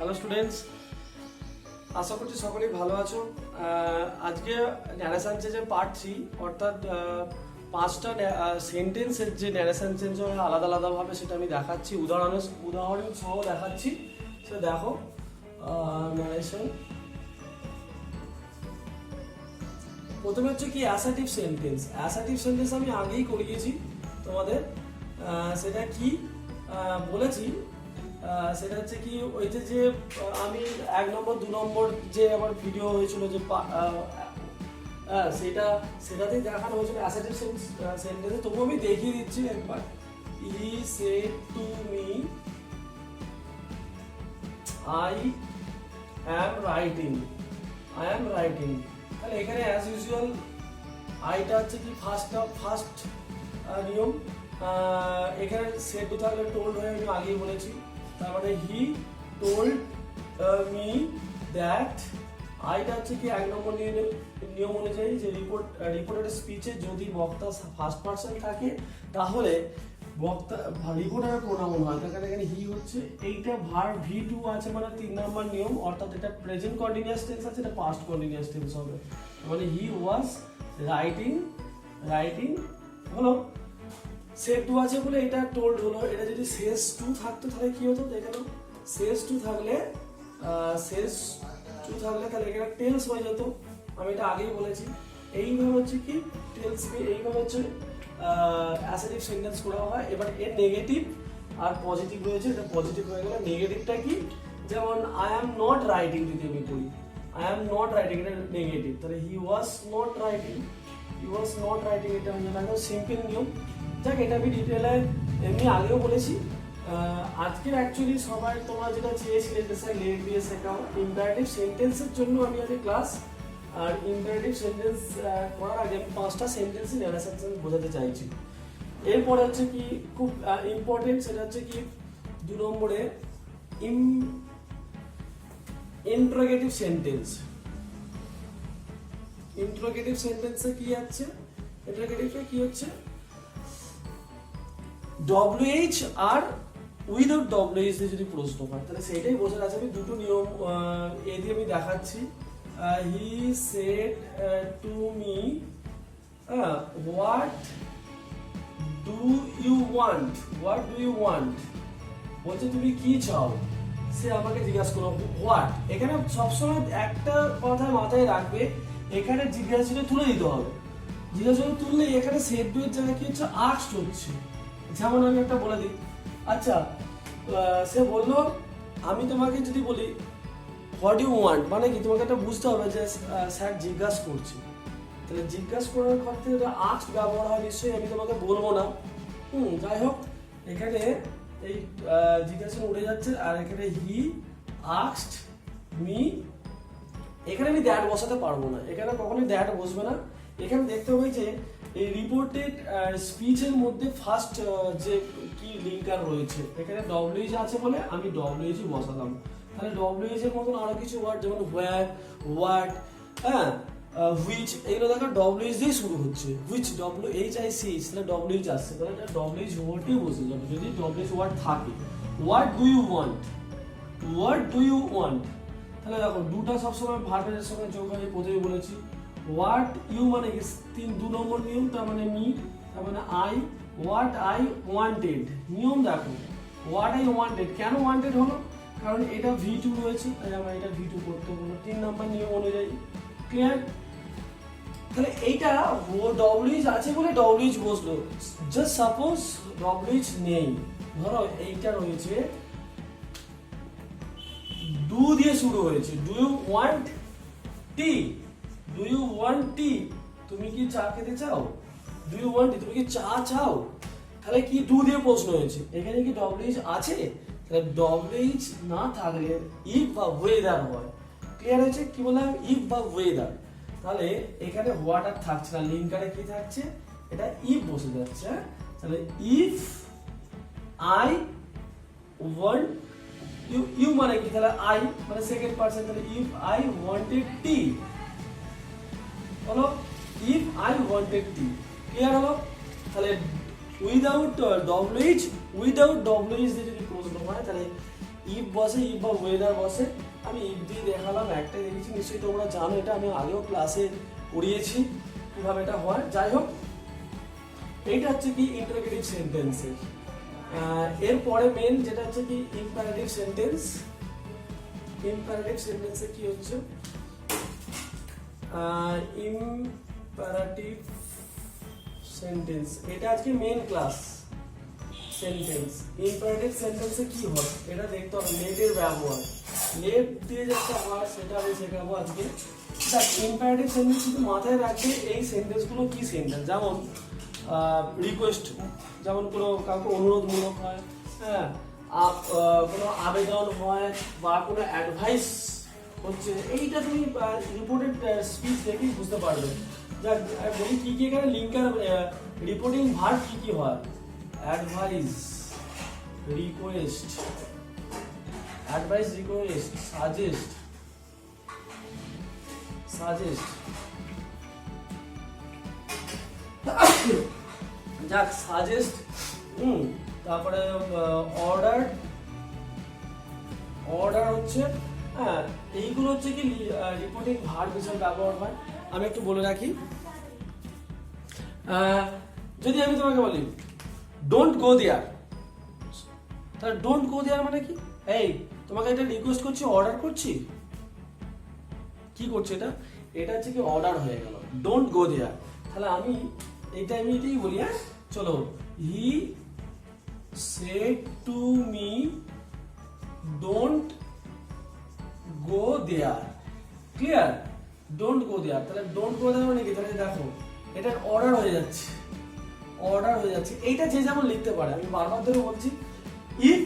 Hello students, আশা করছি সকলেই ভালো আছো। আজকে ন্যারেশন চেঞ্জের পার্ট 3 অর্থাৎ পাঁচটা সেন্টেন্সের যে ন্যারেশন চেঞ্জ হয় আলাদা আলাদাভাবে সেটা আমি দেখাচ্ছি, উদাহরণ সহ দেখাচ্ছি। সেটা দেখো ন্যারেশন। প্রথমে হচ্ছে কি অ্যাসার্টিভ সেন্টেন্স। অ্যাসার্টিভ সেন্টেন্স আমি আগেই করিয়েছি তোমাদের। সেটা কি বলেছি, সেটা হচ্ছে কি ওই যে আমি 1 নম্বর 2 নম্বর যে আমার ভিডিও হয়েছিল যে সেটাতেই দেখানো হয়েছিল অ্যাসার্টিভ সেন্টেন্স। তবু আমি দেখিয়ে দিচ্ছি একবার। হি said to me I am writing. তাহলে এখানে অ্যাজ ইউজুয়াল আইটা হচ্ছে কি ফার্স্ট নিয়ম। এখানে সেড টু থাকলে টোল্ড হয়ে আমি আগেই বলেছি। তারপরে হি টোল্ড মি দ্যাট। আইটা হচ্ছে কি 1 নম্বর নিয়ম অনুযায়ী যে রিপোর্টেড স্পিচে যদি বক্তা ফার্স্ট পারসন থাকে তাহলে বক্তা রিপোর্টারের প্রোনাউন হয়। তার এখানে হি হচ্ছে, এইটা ভার্ব V2 আছে মানে 3 নম্বর নিয়ম, অর্থাৎ এটা প্রেজেন্ট কন্টিনিউয়াস টেন্স আছে, এটা পাস্ট কন্টিনিউয়াস টেন্স হবে। মানে হি ওয়াজ রাইটিং হলো। সেড টু আছে বলে এটা টোল্ড হলো। এটা যদি শেষ টু থাকতো তাহলে কি হতো? এখানে শেষ টু থাকলে তাহলে এখানে টেলস হয়ে যেত। আমি এটা আগেই বলেছি। এইভাবে হচ্ছে কি টেলস, এইভাবে হচ্ছে অ্যাসার্টিভ সেন্টেন্স করা হয়। এবার এর নেগেটিভ আর পজিটিভ রয়েছে। এটা পজিটিভ হয়ে গেল। নেগেটিভটা কি? যেমন আই অ্যাম নট রাইটিং যদি আমি করি, আই অ্যাম নট রাইটিং, এটা নেগেটিভ। তাহলে হি ওয়াজ নট রাইটিং, এটা হয়ে গেল সিম্পল নিয়ম। যাক, এটা আমি ডিটেলে এমনি আগেও বলেছি। আজকের অ্যাকচুয়ালি সবাই তোমরা যেটা চেয়েছিলে যে স্যার লেট দিয়ে শেখাও ইম্পারেটিভ সেন্টেন্সের জন্য আমি আগে ক্লাস। আর ইম্পারেটিভ সেন্টেন্স করার আগে আমি 5টা সেন্টেন্সই ন্যারেশন বোঝাতে চাইছি। এরপরে হচ্ছে কি খুব ইম্পর্টেন্ট, সেটা হচ্ছে কি 2 নম্বরে ইন্টারোগেটিভ সেন্টেন্স। ইন্টারোগেটিভ সেন্টেন্সে কি আছে? ইন্টারোগেটিভে কি হচ্ছে? WH আর উইদাউট WH দিয়ে যদি প্রশ্ন হয় তাহলে সেটাই বোঝার আছে। আমি দুটো নিয়ম এ দিয়ে আমি দেখাচ্ছি। He said to me what do you want. বলছে তুমি কি চাও? সে আমাকে জিজ্ঞাসা করলো হোয়াট। এখানে সবসময় একটা কথা মাথায় রাখবে, এখানে জিজ্ঞাসাটা তুলে দিতে হবে। জিজ্ঞাসাটা তুললে এখানে সেড টু এর জায়গায় কি হচ্ছে? আস্কড হচ্ছে। যেমন আমি একটা বলে দিই, আচ্ছা সে বললো আমি তোমাকে যদি বলি হোয়াট ইউ ওয়ান্ট, মানে কি তোমাকে একটা বুঝতে হবে যে স্যার জিজ্ঞাসা করছে। তাহলে জিজ্ঞাসা করার ক্ষেত্রে এটা আস্ক ব্যবহার হয় নিশ্চয়ই, আমি তোমাকে বলবো না। যাই হোক, এখানে এই জিজ্ঞাসা উড়ে যাচ্ছে। আর এখানে হি আস্কড মি, এখানে আমি দ্যাট বসাতে পারবো না, এখানে কখনোই দ্যাট বসবে না। এখানে দেখতে হবে যে এই রিপোর্টেড স্পিচের মধ্যে ফার্স্ট যে কি লিঙ্কার রয়েছে, এখানে WH আছে বলে আমি WH বসালাম। তাহলে WH এর মতন আরো কিছু ওয়ার্ড যেমন হোয়ার, হোয়াট, হুইচ, এগুলো দেখো WH দিয়ে শুরু হচ্ছে। হুইচ WHICH, তাহলে WH আসছে, তাহলে এটা WH ওয়ার্ডই বসে যাবে যদি WH ওয়ার্ড থাকে। হোয়াট ডু ইউ ওয়ান্ট, তাহলে দেখো দুটা সবসময় ভার্বের সঙ্গে যোগ হয়, প্রথমে বলেছি। হোয়াট ইউ মানে 2 নম্বর নিয়ম, তার মানে মি, তার মানে আই। হোয়াট আই ওয়ান্টেড, নিয়ম দেখো হোয়াট আই ওয়ান্টেড। কেন ওয়ান্টেড হলো? কারণ এটা V2 রয়েছে, তাই আমার এটা V2 করতে হলো 3 নম্বর নিয়ম অনুযায়ী। ক্লিয়ার? তাহলে এইটা WH আছে বলে WH বসলো। জাস্ট সাপোজ WH নেই, ধরো এইটা রয়েছে ডু দিয়ে শুরু হয়েছে। ডু ইউ ওয়ান্ট টি, তুমি কি চা খেতে চাও? ডু ইউ ওয়ান্ট টি, তুমি কি চা চাও? তাহলে কি ডু দিয়ে প্রশ্ন হয়েছে। এখানে কি WH আছে? তাহলে WH না থাকলে ইফ বা ওয়েদার হয়। ক্লিয়ার হয়েছে? কি বললাম? ইফ বা ওয়েদার। তাহলে এখানে হোয়াট আর থাকছে না, লিঙ্কারে কি থাকছে? এটা ইফ বসে যাচ্ছে। তাহলে ইফ আই ওয়ান্ট ইউ মানে কি? তাহলে আই মানে সেকেন্ড পারসন, তাহলে ইফ আই ওয়ান্টেড টি হলো if I wanted T. Clear হলো? তাহলে উইদাউট WH দিয়ে যদি প্রশ্ন হয় তাহলে ইফ বসে, ইফ বা ওয়েদার বসে। আমি ইফ দিয়ে দেখালাম, একটাই দেখেছি, নিশ্চয়ই তোমরা জানো, এটা আমি আগেও ক্লাসে পড়িয়েছি কিভাবে এটা হয়। যাই হোক, এইটা হচ্ছে কি ইন্টারোগেটিভ সেন্টেন্সের। এরপরে মেন যেটা হচ্ছে কি ইম্পারেটিভ সেন্টেন্স। ইম্পারেটিভ সেন্টেন্সে কি হচ্ছে, ইম্পারেটিভ সেন্টেন্স, এটা আজকে মেন ক্লাস। সেন্টেন্স ইম্পারেটিভ সেন্টেন্সে কি হয় এটা দেখতে হবে, লেটের ব্যবহার, লেট দিয়ে যেটা হয় সেটা আমি শেখাবো আজকে। দেখ, ইম্পারেটিভ সেন্টেন্স কিন্তু মাথায় রাখবে এই সেন্টেন্সগুলো কি সেন্টেন্স, যেমন রিকোয়েস্ট, যেমন কোনো কাউকে অনুরোধমূলক হয়, হ্যাঁ, কোনো আবেদন হয় বা কোনো অ্যাডভাইস হচ্ছে, এইটা তুমি রিপোর্টেড স্পিচ দেখেই বুঝতে পারবে। যাক, বলি কি কি এখানে লিঙ্কার রিপোর্টিং ভার্ব কি কি হয়, advice, request, advice, request, suggest, suggest, যাক সাজেস্ট, তারপরে অর্ডার, অর্ডার হচ্ছে, হ্যাঁ, এইগুলো হচ্ছে কি রিপোর্টিং ভার্ব হিসেবে ব্যবহার হয়। আমি একটু বলে রাখি, যদি আমি তোমাকে বলি ডোন্ট গো দেয়ার, তাহলে ডোন্ট গো দেয়ার মানে কি, এই তোমাকে এটা রিকোয়েস্ট করছি, অর্ডার করছি, কি করছে এটা, এটা হচ্ছে কি অর্ডার হয়ে গেল, ডোন্ট গো দেয়ার। তাহলে আমি এটাই বলি, হ্যাঁ চলো, he said to me don't go there, clear, don't go there. তাহলে ডোন্ট গো দেয়ার মানে কি, তাহলে দেখো এটা অর্ডার হয়ে যাচ্ছে, অর্ডার হয়ে যাচ্ছে। এইটা যে যেমন লিখতে পারে, আমি বারবার ধরে বলছি, ইফ,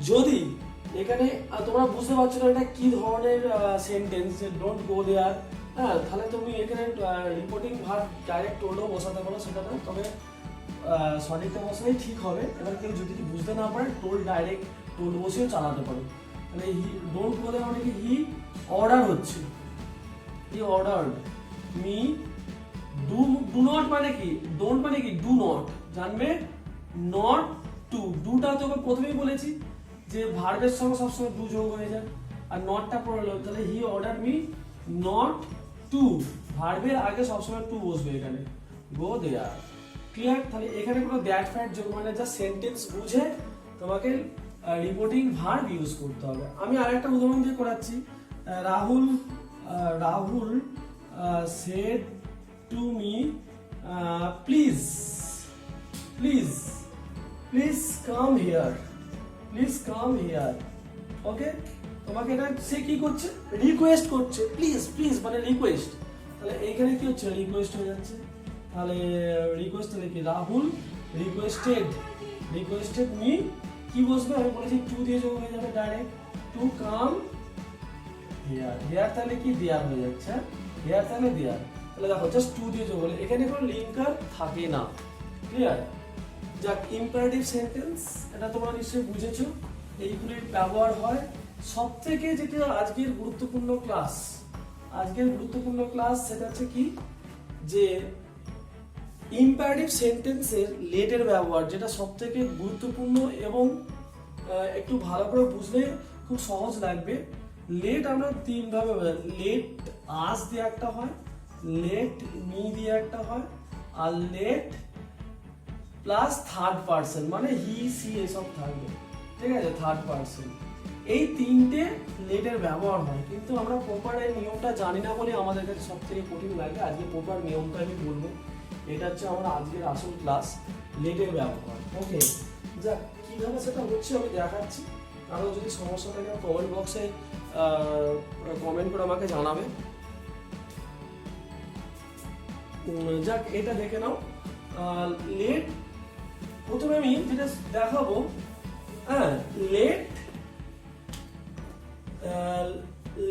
যদি, এখানে তোমরা বুঝতে পারছো না এটা কি ধরনের সেন্টেন্স, ডোন্ট গো দেয়ার, হ্যাঁ, তাহলে তুমি এখানে রিপোর্টিং ভার্ব ডাইরেক্ট টোলও বসাতে পারো, সেটা না, তবে সঠিকটা বসালেই ঠিক হবে। এবার কেউ যদি বুঝতে না পারে, টোল ডাইরেক্ট টোল বসেও চালাতে পারো। তাহলে হি ডোন্ট গো দেয়ার মানে কি, হি অর্ডার হচ্ছে, he ordered me, do not মানে কি, ডোন্ট মানে কি, ডু নট, জানবে, নট টু, ডুটা তোকে প্রথমেই বলেছি যে ভার্বের সঙ্গে সবসময় ডু যোগ হয়ে যায়, আর নটটা পড়লো, তাহলে he order me not to, ভার্বের আগে সবসময় টু বসবে এখানে, গো দেয়ার, ক্লিয়ার। তাহলে এখানে কোনো দ্যাট ফ্যাট যোগ মানে যা সেন্টেন্স বুঝে তোমাকে রিপোর্টিং ভার্ব ইউজ করতে হবে। আমি আরেকটা উদাহরণ দিয়ে করাচ্ছি, Rahul said to me please, please, please come here, please come here, okay. তোমাকে এটা সে কি করছে, রিকোয়েস্ট করছে, প্লিজ, প্লিজ মানে রিকোয়েস্ট, তাহলে এইখানে কি হচ্ছে, রিকোয়েস্ট হয়ে যাচ্ছে। তাহলে রিকোয়েস্ট হলে কি, রাহুল রিকোয়েস্টেড, রিকোয়েস্টেড মি, কি বসবে, আমি বলেছি টু দিয়ে যোগ হয়ে যাবে direct, to come here, here তাহলে কি দেয়ার হয়ে যাচ্ছে, হিয়ার তাহলে দেয়ার, তাহলে দেখো জাস্ট টু দিয়ে যোগ হলে এখানে কোনো লিঙ্কার থাকে না, ক্লিয়ার। যাক, ইম্পারেটিভ সেন্টেন্স এটা তোমরা নিশ্চয়ই বুঝেছো, এইগুলির ব্যবহার হয়। সব থেকে যেটা আজকের গুরুত্বপূর্ণ ক্লাস, আজকের গুরুত্বপূর্ণ ক্লাস সেটা হচ্ছে কি, যে ইম্পারেটিভ সেন্টেন্সের লেটের ব্যবহার, যেটা সব থেকে গুরুত্বপূর্ণ এবং একটু ভালো করে বুঝলে খুব সহজ লাগবে। লেট আমরা তিন ভাবে, লেট আস দিয়ে একটা হয়, লেট মি দিয়ে একটা হয়, আর লেট প্লাস থার্ড পার্সন মানে হি সি এসব থাকবে, ঠিক আছে, থার্ড পার্সন, এই তিনটে লেটের ব্যবহার হয়। কিন্তু আমরা প্রপার এই নিয়মটা জানি না বলে আমাদের কাছে সব থেকে কঠিন লাগে। আজকে প্রপার নিয়মটা আমি বলবো, এটা হচ্ছে আমার আজকের আসল ক্লাস, লেটের ব্যবহার, ওকে। যাক, কিভাবে সেটা হচ্ছে আমি দেখাচ্ছি, কারো যদি সমস্যা থাকে কমেন্ট বক্সে কমেন্ট করে আমাকে জানাবে। যাক, এটা দেখে নাও, লেট, প্রথমে আমি যেটা দেখাবো, হ্যাঁ, লেট,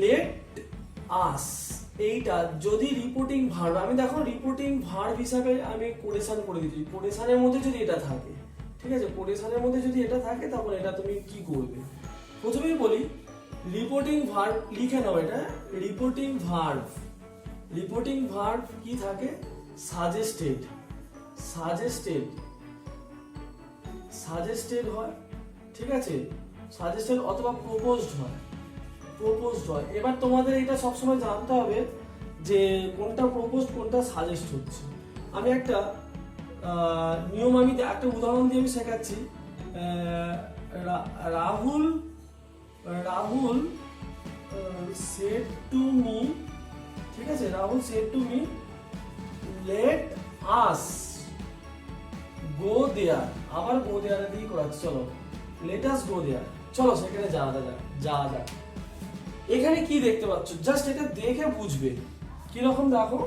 লেট আস, এইটা যদি রিপোর্টিং ভার্ব, আমি দেখো রিপোর্টিং ভার্ব হিসাবে আমি কোটেশন করে দিচ্ছি, কোটেশনের মধ্যে যদি এটা থাকে, ঠিক আছে, কোটেশনের মধ্যে যদি এটা থাকে, তাহলে এটা তুমি কি করবে, প্রথমেই বলি রিপোর্টিং ভার্ব লিখে নাও, এটা রিপোর্টিং ভার্ব, রিপোর্টিং ভার্ব কি থাকে, সাজেস্টেড, সাজেস্টেড, সাজেস্টেড হয়, ঠিক আছে, সাজেস্টেড অথবা প্রপোজড হয়, প্রপোজড হয়। এবার তোমাদের এটা সবসময় জানতে হবে যে কোনটা প্রপোজড কোনটা সাজেস্ট হচ্ছে। আমি একটা নিয়ম আমি একটা উদাহরণ দিয়ে আমি শেখাচ্ছি। Rahul Rahul said to me, ঠিক আছে, Rahul said to me let us go there, আবার go there দিয়ে করাচ্ছি, চলো let us go there, চলো সেখানে যাওয়া যাক। এখানে কি দেখতে পাচ্ছ, জাস্ট এটা দেখে বুঝবে কিরকম। দেখো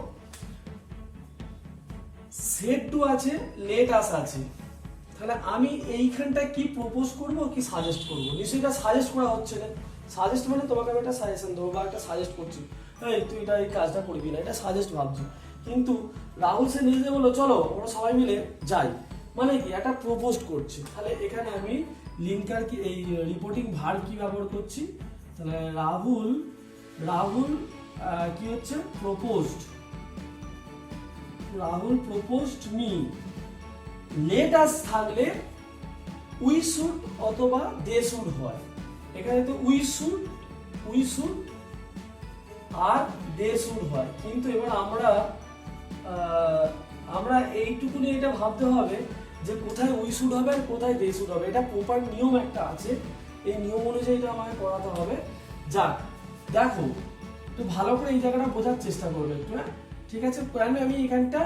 said to আছে, let us আছে, তাহলে আমি এইখানটা কি প্রপোজ করব কি সাজেস্ট করব? নিশ্চয়ই এটা সাজেস্ট করা হচ্ছে না। সাজেস্ট মানে তোমাকে আমি একটা সাজেশন দেবো বা একটা সাজেস্ট করছি, এই তুই এটা এই কাজটা করবি না, এটা সাজেস্ট ভাবছি। কিন্তু রাহুল সে নিজে বললো চলো আমরা সবাই মিলে যাই, মানে কি একটা প্রপোজ করছে। তাহলে এখানে আমি লিঙ্কার কি এই রিপোর্টিং ভার্ব কি ব্যবহার করছি, তাহলে রাহুল কি হচ্ছে proposed, Rahul proposed me. Let us থাকলে উই শুড অথবা দে শুড হয়, এখানে তো উই শুড আর দে শুড হয়। কিন্তু এবার আমরা এইটুকুনি এটা ভাবতে হবে যে কোথায় উই শুড হবে আর কোথায় দে শুড হবে, এটা প্রপার নিয়ম একটা আছে, এই নিয়ম অনুযায়ী এটা আমাকে করাতে হবে। যাক, দেখো তো ভালো করে এই জায়গাটা বোঝার চেষ্টা করবে একটু, হ্যাঁ ঠিক আছে। আমি এখানটা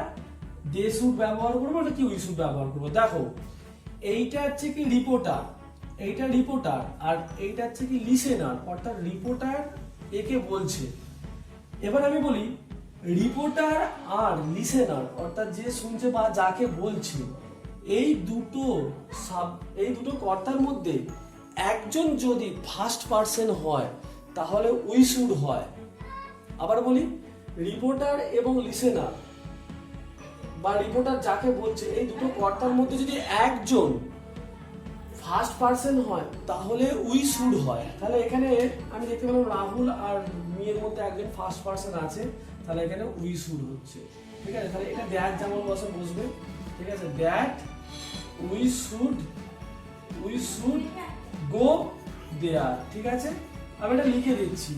দে শুড ব্যবহার করবো না কি উই শুড ব্যবহার করবো। দেখো এইটা হচ্ছে কি রিপোর্টার, এইটা রিপোর্টার, আর এইটা হচ্ছে কি লিসেনার, অর্থাৎ রিপোর্টার একে বলছে। এবার আমি বলি রিপোর্টার আর লিসেনার, অর্থাৎ যে শুনছে বা যাকে বলছে, এই দুটো কর্তার মধ্যে একজন যদি ফার্স্ট পারসন হয় তাহলে উই শুড হয়। আবার বলি রিপোর্টার এবং লিসেনার বা রিপোর্টার যাকে বলছে, এই দুটো কর্তার মধ্যে যদি একজন ফার্স্ট পারসন হয় তাহলে উই শুড হয়। তাহলে এখানে আমি দেখতে পেলাম রাহুল আর মিয়ের মধ্যে একজন ফার্স্ট পারসন আছে, তাহলে এখানে উই শুড হচ্ছে, ঠিক আছে। তাহলে এটা দ্যাট যেমন বসবে, ঠিক আছে, দ্যাট উই শুড গো দেয়ার, ঠিক আছে। আমি এটা লিখে দিচ্ছি।